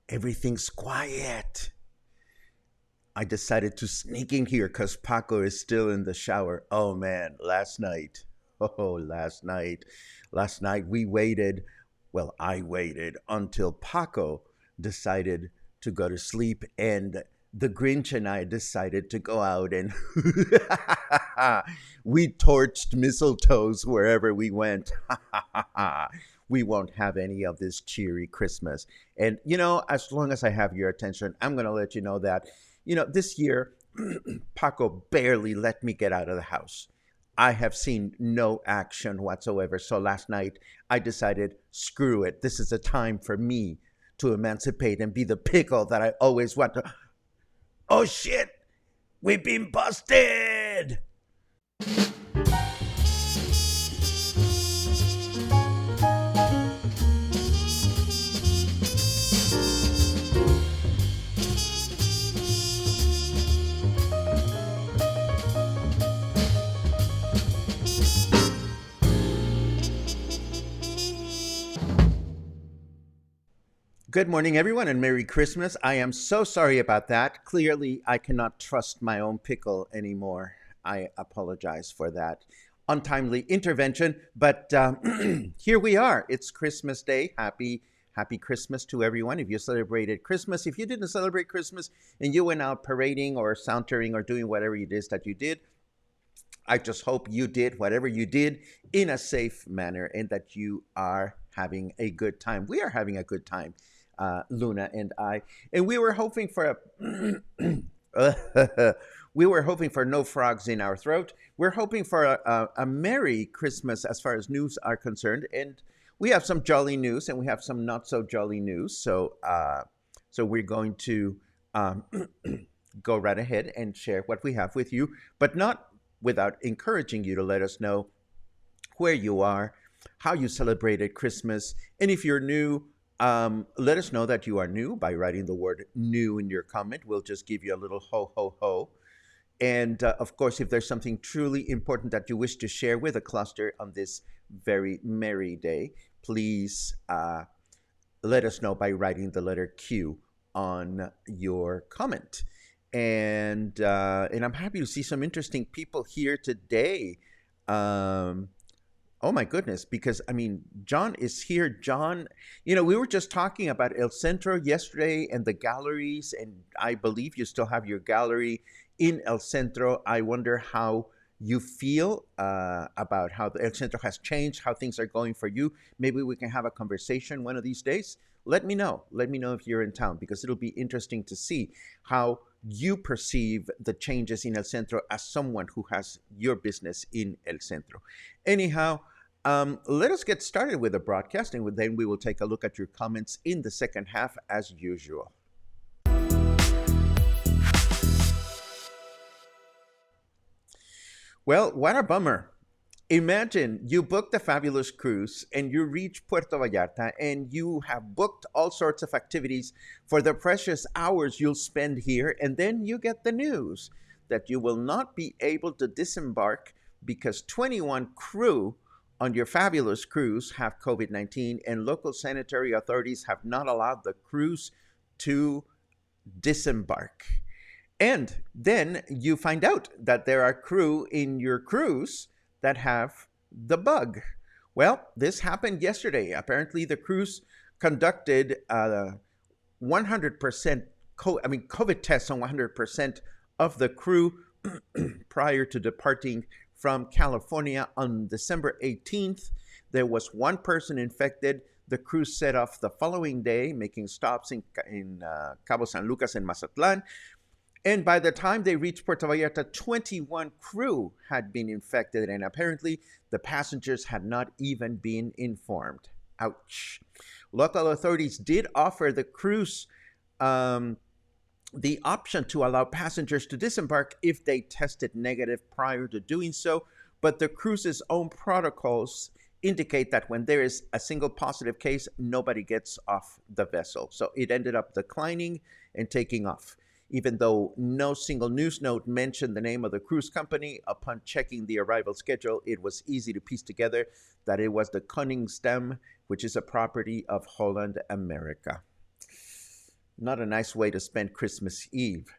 Everything's quiet. I decided to sneak in here because Paco is still in the shower. Oh man, last night. Oh, last night. Last night we waited. Well, I waited until Paco decided to go to sleep, and the Grinch and I decided to go out and we torched mistletoes wherever we went. We won't have any of this cheery Christmas. And, as long as I have your attention, I'm going to let you know that, this year, Paco barely let me get out of the house. I have seen no action whatsoever. So last night, I decided, screw it. This is a time for me to emancipate and be the pickle that I always want to. Oh, shit. We've been busted. Good morning, everyone, and Merry Christmas. I am so sorry about that. Clearly, I cannot trust my own pickle anymore. I apologize for that untimely intervention, but here we are. It's Christmas Day. Happy Christmas to everyone. If you celebrated Christmas, if you didn't celebrate Christmas and you went out parading or sauntering or doing whatever it is that you did, I just hope you did whatever you did in a safe manner and that you are having a good time. We are having a good time. Luna and I, and we were hoping for we were hoping for no frogs in our throat. We're hoping for a Merry Christmas as far as news are concerned, and we have some jolly news and we have some not so jolly news. So we're going to go right ahead and share what we have with you, but not without encouraging you to let us know where you are, how you celebrated Christmas, and if you're new. Let us know that you are new by writing the word new in your comment. We'll just give you a little ho, ho, ho. And of course, if there's something truly important that you wish to share with a cluster on this very merry day, please let us know by writing the letter Q on your comment. And I'm happy to see some interesting people here today. Oh my goodness, because John is here. John, we were just talking about El Centro yesterday and the galleries, and I believe you still have your gallery in El Centro. I wonder how you feel about how the El Centro has changed, how things are going for you. Maybe we can have a conversation one of these days. Let me know. Let me know if you're in town, because it'll be interesting to see how you perceive the changes in El Centro as someone who has your business in El Centro. Anyhow, let us get started with the broadcast, and then we will take a look at your comments in the second half as usual. Well, what a bummer. Imagine you booked a fabulous cruise and you reach Puerto Vallarta and you have booked all sorts of activities for the precious hours you'll spend here, and then you get the news that you will not be able to disembark because 21 crew on your fabulous cruise have COVID-19 and local sanitary authorities have not allowed the cruise to disembark. And then you find out that there are crew in your cruise that have the bug. Well, this happened yesterday. Apparently, the cruise conducted 100% COVID tests on 100% of the crew prior to departing from California on December 18th. There was one person infected. The cruise set off the following day, making stops in Cabo San Lucas and Mazatlan. And by the time they reached Puerto Vallarta, 21 crew had been infected, and apparently the passengers had not even been informed. Ouch. Local authorities did offer the cruise the option to allow passengers to disembark if they tested negative prior to doing so, but the cruise's own protocols indicate that when there is a single positive case, nobody gets off the vessel. So it ended up declining and taking off. Even though no single news note mentioned the name of the cruise company, upon checking the arrival schedule, it was easy to piece together that it was the Koningsdam, which is a property of Holland America. Not a nice way to spend Christmas Eve.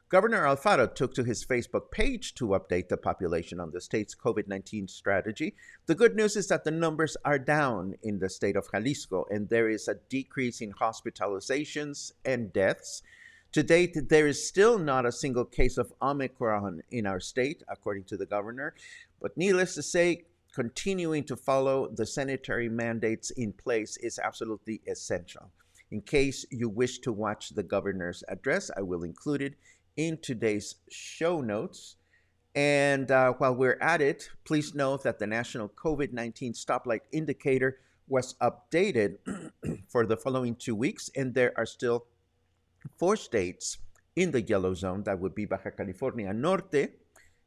Governor Alfaro took to his Facebook page to update the population on the state's COVID 19 strategy. The good news is that the numbers are down in the state of Jalisco, and there is a decrease in hospitalizations and deaths. To date, there is still not a single case of Omicron in our state, according to the governor. But needless to say, continuing to follow the sanitary mandates in place is absolutely essential. In case you wish to watch the governor's address, I will include it in today's show notes. And while we're at it, please note that the national COVID 19 stoplight indicator was updated for the following 2 weeks, and there are still 4 states in the yellow zone. That would be Baja California Norte.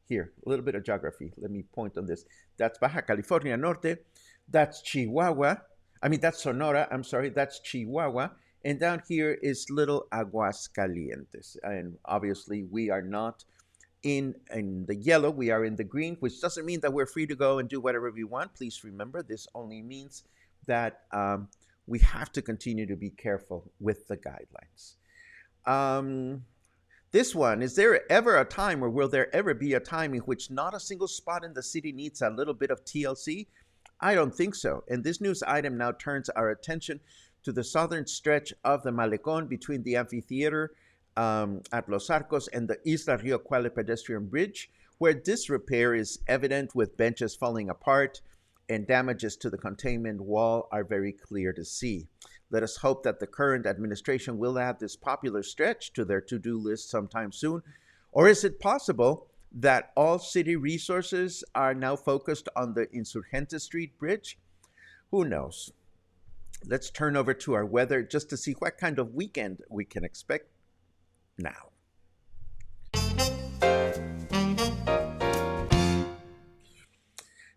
Here, a little bit of geography. Let me point on this. That's Baja California Norte. That's Chihuahua. That's Sonora. I'm sorry. That's Chihuahua. And down here is little Aguascalientes. And obviously, we are not in the yellow. We are in the green, which doesn't mean that we're free to go and do whatever we want. Please remember, this only means that we have to continue to be careful with the guidelines. This one, is there ever a time, or will there ever be a time in which not a single spot in the city needs a little bit of TLC? I don't think so. And this news item now turns our attention to the southern stretch of the Malecón between the amphitheater at Los Arcos and the Isla Rio Cuale pedestrian bridge, where disrepair is evident with benches falling apart and damages to the containment wall are very clear to see. Let us hope that the current administration will add this popular stretch to their to-do list sometime soon. Or is it possible that all city resources are now focused on the Insurgente Street Bridge? Who knows? Let's turn over to our weather just to see what kind of weekend we can expect now.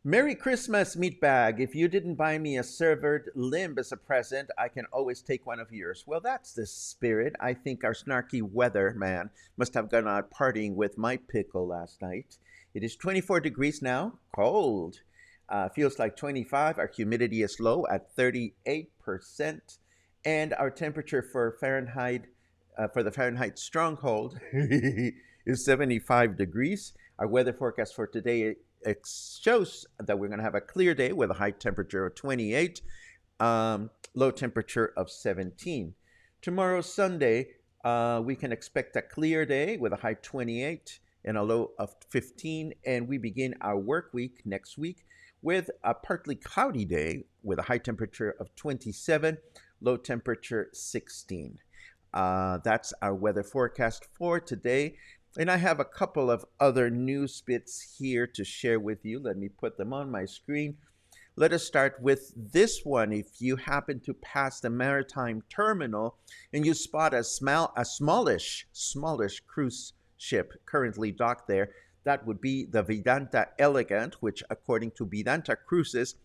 Merry Christmas, meatbag. If you didn't buy me a severed limb as a present, I can always take one of yours. Well, that's the spirit. I think our snarky weather man must have gone out partying with my pickle last night. It is 24 degrees now, cold. Feels like 25. Our humidity is low at 38%. And our temperature for Fahrenheit, for the Fahrenheit stronghold is 75 degrees. Our weather forecast for today shows that we're going to have a clear day with a high temperature of 28, low temperature of 17. Tomorrow, Sunday, we can expect a clear day with a high 28 and a low of 15. And we begin our work week next week with a partly cloudy day with a high temperature of 27, low temperature 16. That's our weather forecast for today. And I have a couple of other news bits here to share with you. Let me put them on my screen. Let us start with this one. If you happen to pass the maritime terminal and you spot a smallish cruise ship currently docked there, that would be the Vidanta Elegant, which according to Vidanta Cruises,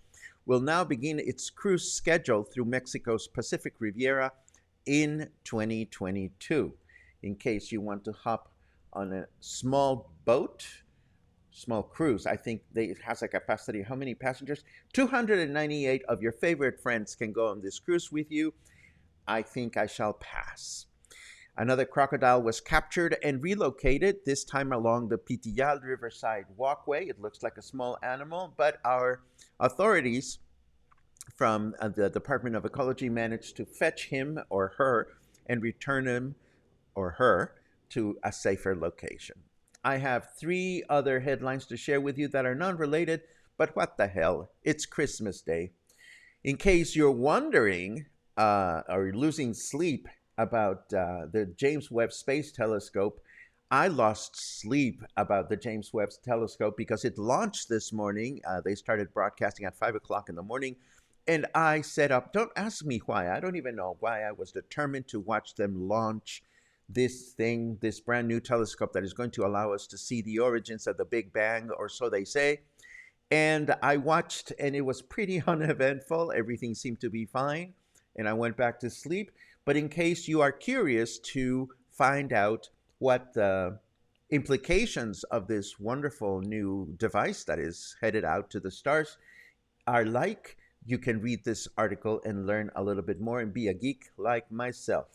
will now begin its cruise schedule through Mexico's Pacific Riviera in 2022. In case you want to hop on a small boat, small cruise, I think it has a capacity. How many passengers? 298 of your favorite friends can go on this cruise with you. I think I shall pass. Another crocodile was captured and relocated, this time along the Pitillal Riverside Walkway. It looks like a small animal, but our authorities from the Department of Ecology managed to fetch him or her and return him or her to a safer location. I have 3 other headlines to share with you that are non-related, but what the hell? It's Christmas Day. In case you're wondering or losing sleep about the James Webb Space Telescope, I lost sleep about the James Webb Telescope because it launched this morning. They started broadcasting at 5 o'clock in the morning, and I set up, don't ask me why, I don't even know why I was determined to watch them launch this thing, this brand new telescope that is going to allow us to see the origins of the Big Bang, or so they say. And I watched, and it was pretty uneventful. Everything seemed to be fine, and I went back to sleep. But in case you are curious to find out what the implications of this wonderful new device that is headed out to the stars are like, you can read this article and learn a little bit more and be a geek like myself.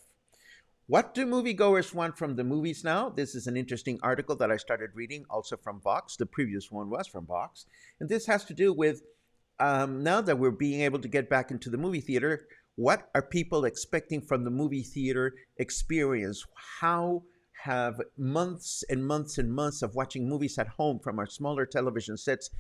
What do moviegoers want from the movies now? This is an interesting article that I started reading, also from Vox. The previous one was from Vox. And this has to do with now that we're being able to get back into the movie theater, what are people expecting from the movie theater experience? How have months and months and months of watching movies at home from our smaller television sets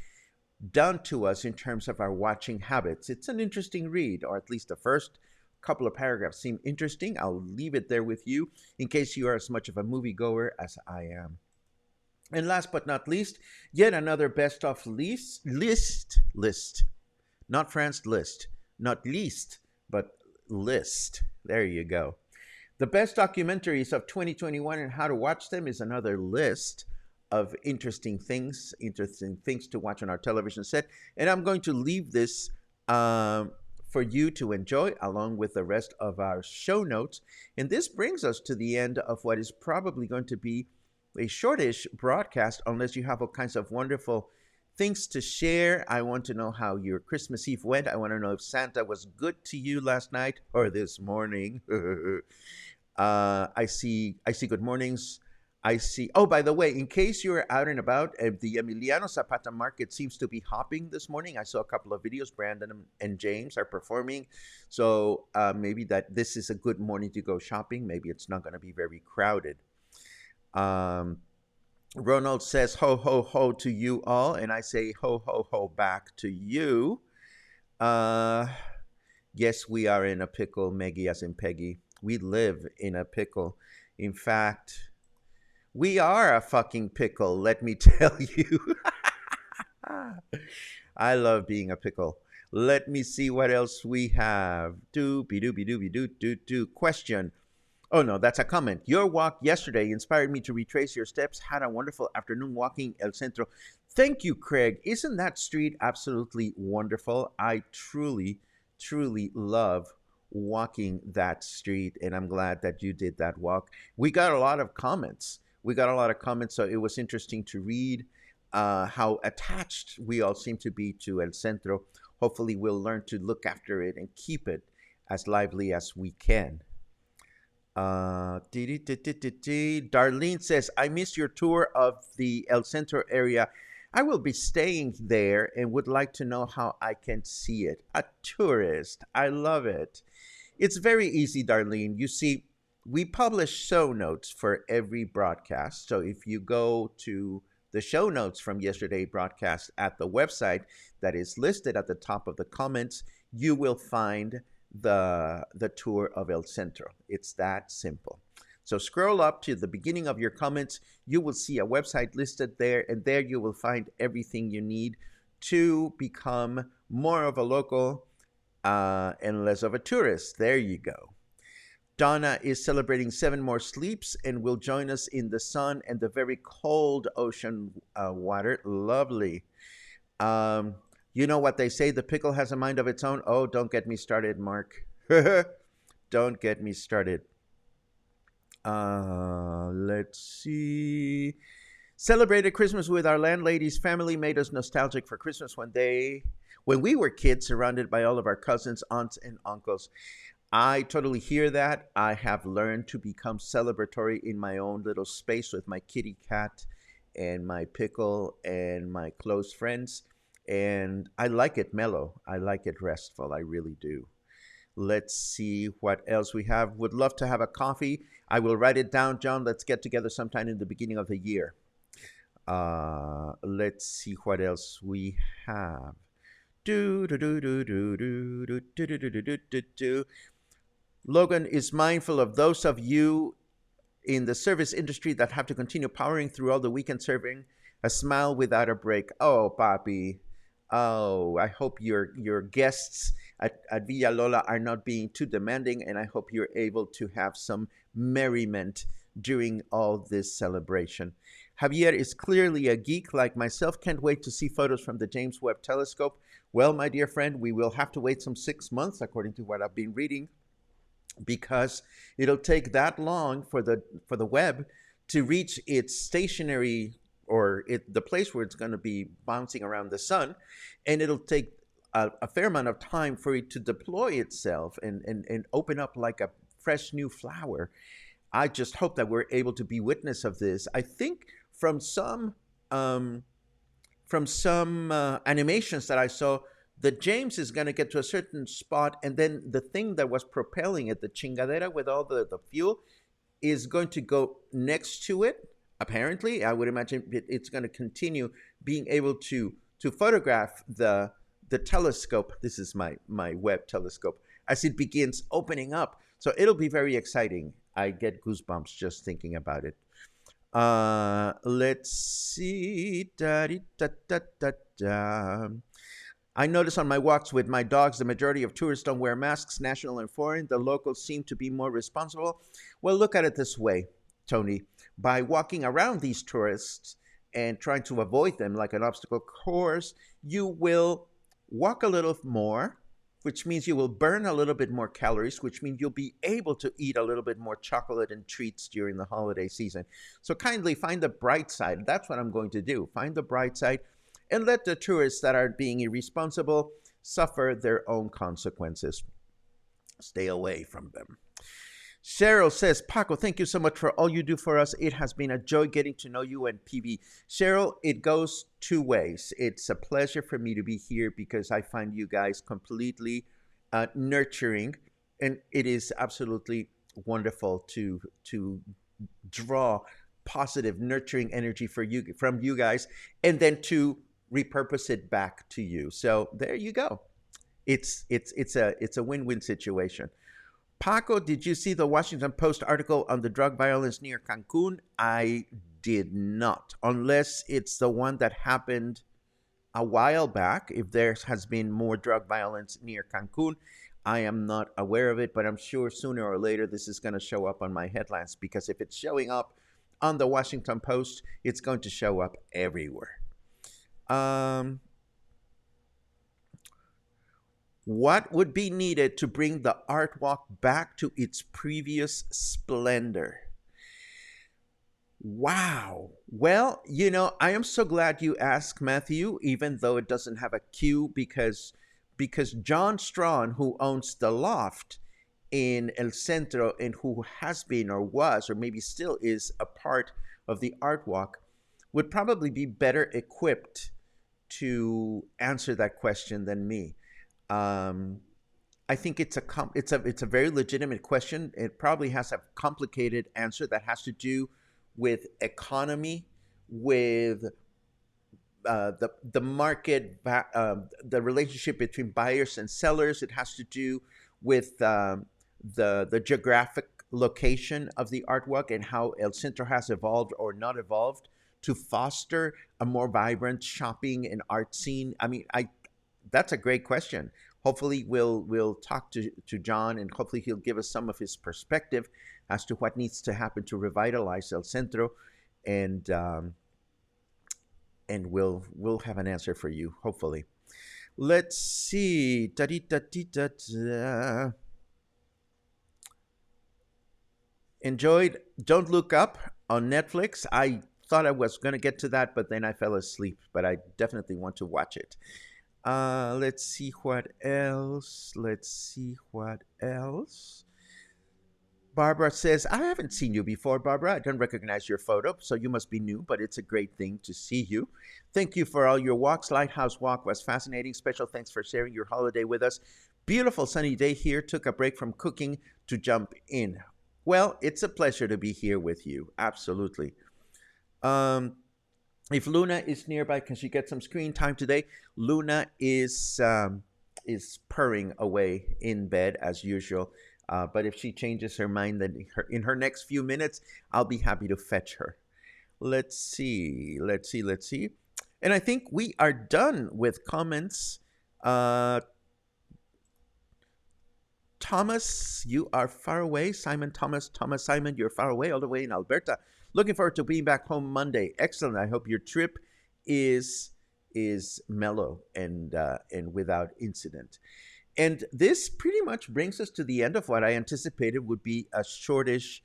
done to us in terms of our watching habits? It's an interesting read, or at least the first couple of paragraphs seem interesting. I'll leave it there with you in case you are as much of a moviegoer as I am. And last but not least, yet another best of list. Not France list, not least, but list. There you go. The best documentaries of 2021 and how to watch them is another list of interesting things to watch on our television set. And I'm going to leave this for you to enjoy along with the rest of our show notes. And this brings us to the end of what is probably going to be a shortish broadcast, unless you have all kinds of wonderful things to share. I want to know how your Christmas Eve went. I want to know if Santa was good to you last night or this morning. I see good mornings. I see. Oh, by the way, in case you're out and about, the Emiliano Zapata Market seems to be hopping this morning. I saw a couple of videos. Brandon and James are performing. So maybe that this is a good morning to go shopping. Maybe it's not going to be very crowded. Ronald says, ho, ho, ho to you all. And I say, ho, ho, ho back to you. Yes, we are in a pickle, Meggie as in Peggy. We live in a pickle. In fact, we are a fucking pickle, let me tell you. I love being a pickle. Let me see what else we have. Doobie. Question. Oh, no, that's a comment. Your walk yesterday inspired me to retrace your steps. Had a wonderful afternoon walking El Centro. Thank you, Craig. Isn't that street absolutely wonderful? I truly, truly love walking that street, and I'm glad that you did that walk. We got a lot of comments. So it was interesting to read how attached we all seem to be to El Centro. Hopefully, we'll learn to look after it and keep it as lively as we can. Darlene says, I missed your tour of the El Centro area. I will be staying there and would like to know how I can see it. A tourist. I love it. It's very easy, Darlene. You see, we publish show notes for every broadcast. So if you go to the show notes from yesterday's broadcast at the website that is listed at the top of the comments, you will find the tour of El Centro. It's that simple. So scroll up to the beginning of your comments. You will see a website listed there, and there you will find everything you need to become more of a local and less of a tourist. There you go. Donna is celebrating 7 more sleeps and will join us in the sun and the very cold ocean water. Lovely. You know what they say, the pickle has a mind of its own. Oh, don't get me started, Mark. Don't get me started. Let's see. Celebrated Christmas with our landlady's family made us nostalgic for Christmas when we were kids, surrounded by all of our cousins, aunts, and uncles. I totally hear that. I have learned to become celebratory in my own little space with my kitty cat and my pickle and my close friends. And I like it mellow. I like it restful. I really do. Let's see what else we have. Would love to have a coffee. I will write it down, John. Let's get together sometime in the beginning of the year. Let's see what else we have. Logan is mindful of those of you in the service industry that have to continue powering through all the weekend serving. A smile without a break. Oh, papi. Oh, I hope your guests at Villalola are not being too demanding, and I hope you're able to have some merriment during all this celebration. Javier is clearly a geek like myself. Can't wait to see photos from the James Webb Telescope. Well, my dear friend, we will have to wait some 6 months, according to what I've been reading, because it'll take that long for the Webb to reach its stationary the place where it's going to be bouncing around the sun, and it'll take a fair amount of time for it to deploy itself and open up like a fresh new flower. I just hope that we're able to be witness of this. I think from some um, animations that I saw, that James is going to get to a certain spot, and then the thing that was propelling it, the chingadera with all the fuel, is going to go next to it. Apparently, I would imagine it's going to continue being able to photograph the telescope. This is my Webb telescope as it begins opening up. So it'll be very exciting. I get goosebumps just thinking about it. Let's see. Da-di-da-da-da-da. I notice on my walks with my dogs, the majority of tourists don't wear masks, national and foreign. The locals seem to be more responsible. Well, look at it this way, Tony. By walking around these tourists and trying to avoid them like an obstacle course, you will walk a little more, which means you will burn a little bit more calories, which means you'll be able to eat a little bit more chocolate and treats during the holiday season. So kindly find the bright side. That's what I'm going to do. Find the bright side and let the tourists that are being irresponsible suffer their own consequences. Stay away from them. Cheryl says, Paco, thank you so much for all you do for us. It has been a joy getting to know you and PB. Cheryl, it goes two ways. It's a pleasure for me to be here because I find you guys completely nurturing, and it is absolutely wonderful to draw positive, nurturing energy from you guys, and then to repurpose it back to you. So there you go. It's a win-win situation. Paco, did you see the Washington Post article on the drug violence near Cancun? I did not, unless it's the one that happened a while back. If there has been more drug violence near Cancun, I am not aware of it, but I'm sure sooner or later this is going to show up on my headlines, because if it's showing up on the Washington Post, it's going to show up everywhere. What would be needed to bring the art walk back to its previous splendor? Wow. Well, I am so glad you asked, Matthew, even though it doesn't have a Q, because John Strawn, who owns the loft in El Centro and who has been or was or maybe still is a part of the art walk, would probably be better equipped to answer that question than me. I think it's a very legitimate question. It probably has a complicated answer that has to do with economy, with the market, the relationship between buyers and sellers. It has to do with the geographic location of the art walk and how El Centro has evolved or not evolved to foster a more vibrant shopping and art scene. I mean, that's a great question. Hopefully we'll talk to John, and hopefully he'll give us some of his perspective as to what needs to happen to revitalize El Centro, and we'll have an answer for you, hopefully. Let's see. Da-dee-da-dee-da-da. Enjoyed Don't Look Up on Netflix. I thought I was going to get to that, but then I fell asleep, but I definitely want to watch it. Let's see what else. Barbara says, I haven't seen you before, Barbara. I don't recognize your photo, so you must be new, but it's a great thing to see you. Thank you for all your walks. Lighthouse Walk was fascinating. Special thanks for sharing your holiday with us. Beautiful sunny day here. Took a break from cooking to jump in. Well, it's a pleasure to be here with you. Absolutely. If Luna is nearby, can she get some screen time today? Luna is purring away in bed as usual. But if she changes her mind, then in her next few minutes, I'll be happy to fetch her. Let's see. And I think we are done with comments. Thomas, you are far away. Simon, you're far away, all the way in Alberta. Looking forward to being back home Monday. Excellent. I hope your trip is mellow and without incident. And this pretty much brings us to the end of what I anticipated would be a shortish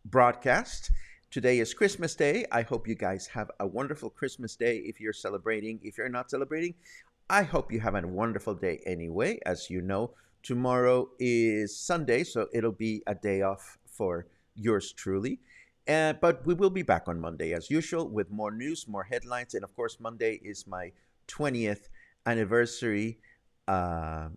broadcast. Today is Christmas Day. I hope you guys have a wonderful Christmas Day if you're celebrating. If you're not celebrating, I hope you have a wonderful day anyway. As you know, Tomorrow is Sunday, so it'll be a day off for yours truly. But we will be back on Monday as usual with more news, more headlines. And of course, Monday is my 20th anniversary of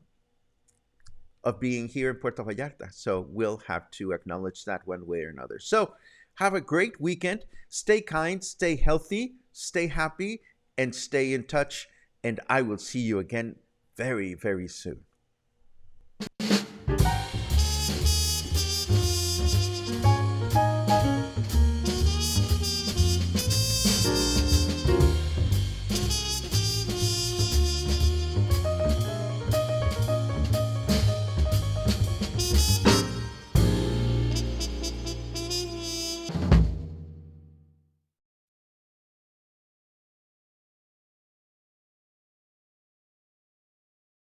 being here in Puerto Vallarta. So we'll have to acknowledge that one way or another. So have a great weekend. Stay kind, stay healthy, stay happy, and stay in touch. And I will see you again very, very soon.